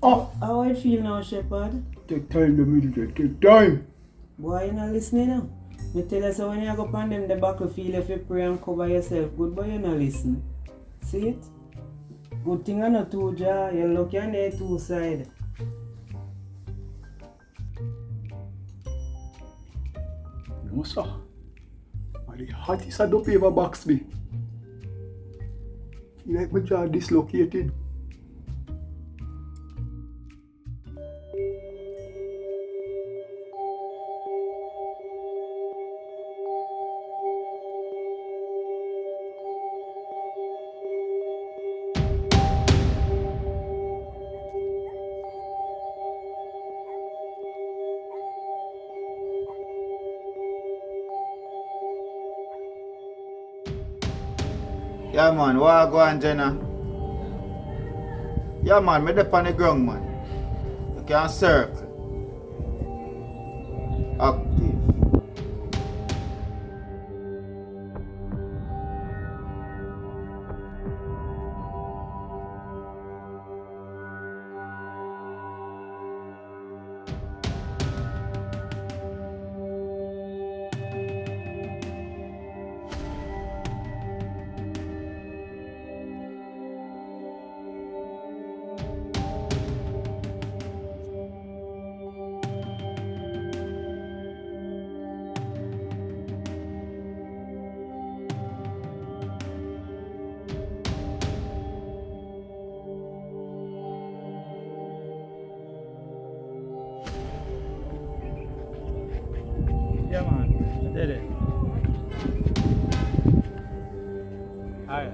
How I feel now, Shepherd? Take time, the middle, take time. Boy, you not listening now. Me tell you so when you go upon them the battlefield, if you pray and cover yourself, good boy, you not listen. See it? Good thing I not two jaw, you look on the two side. No, sir. And the hottest I don't ever box me. You like my jaw dislocated. Yeah man, what go on Jenna? Yeah man, me dep on the ground man. You can circle. Active. Yeah, man. I did it. Alright.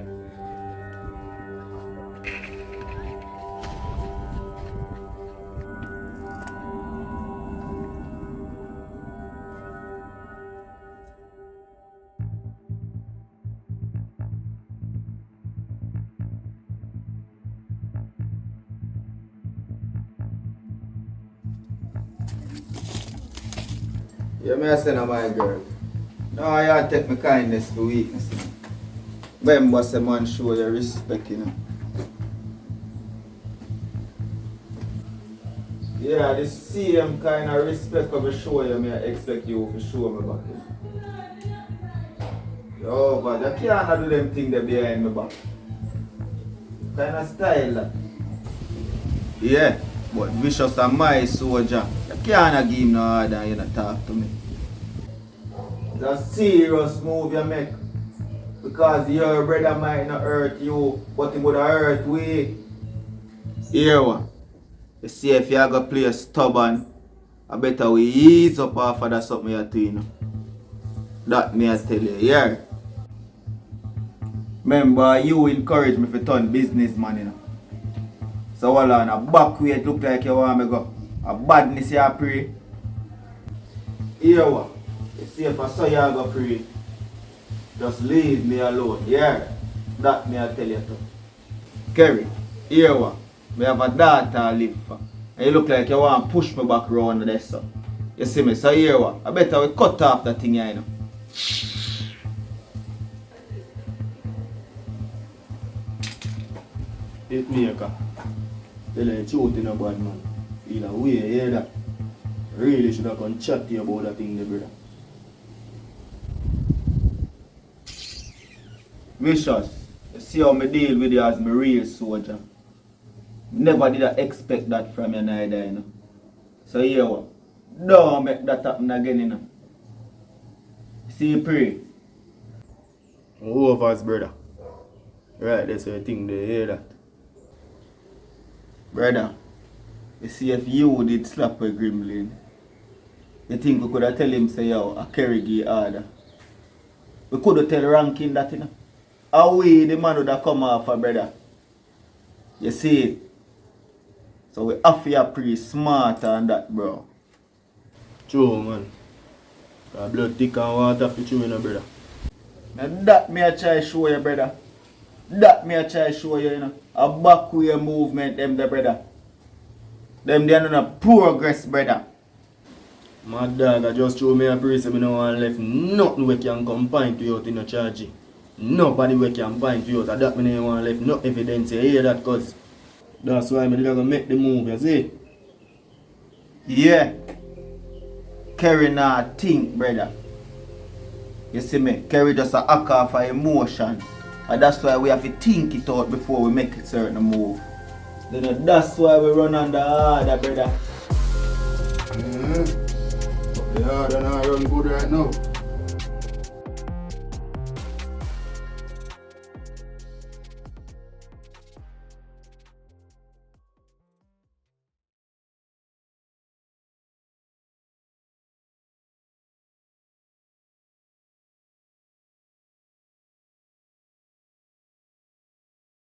Yeah, me a say na my girl. No, I take my kindness for weakness. Remember, say man show your respect, you know. Yeah, the same kind of respect of a show you, me I expect you to show me back. Yo, but you can't do them things there behind me back. Kind of style that. Yeah, but Vicious and my soldier. You can't give him no order and you not talk to me. It's a serious move you make. Because your brother might not hurt you, but he would have hurt we. Here one. You see if you go play stubborn, I better we ease up after that something you do, you know. That me I tell you, yeah. Remember you encourage me to turn businessman, you know. So hold on, a back way it look like you want me go. A badness you pray. Here what? You see if I saw you go pray. Just leave me alone, yeah. That me I tell you too. Kerry, here what? We have a daughter to live for. And you look like you want to push me back round there, so. You see me, so here what? I better we cut off that thing here, you know. Hit me, Eka. Tell you the truth in a bad man. In a way, you hear that? Really should have gone chat to you about that thing, there, brother. Vicious, you see how me deal with you as my real soldier. Never did I expect that from you neither, you know. So here what? Don't make that happen again, you know. See you pray. Who of us, brother? Right, that's the thing, they hear that. Brother, you see if you did slap a gremlin, you think we could have tell him say yo, I carry the order. We could have tell Rankin that, you know. How we the man would have come off, brother. You see it? So we have to be pretty smart on that, bro. True, man. Blood thick and water for you, brother. And that me I try show you, brother. That me I try show you, you know. A backway movement, them the brother. Them they are not a progress, brother. My dog, I just show me a praise, I don't want left nothing we can combine to you in a charge. Nobody we can find to you, that me don't want left no evidence. You hear that, cuz? That's why I'm gonna make the move, you see? Yeah. Kerry not think, brother. You see me? Kerry just a act off of emotion. And that's why we have to think it out before we make a certain move. Then that's why we run under harder, brother. Yeah, then I run good right now.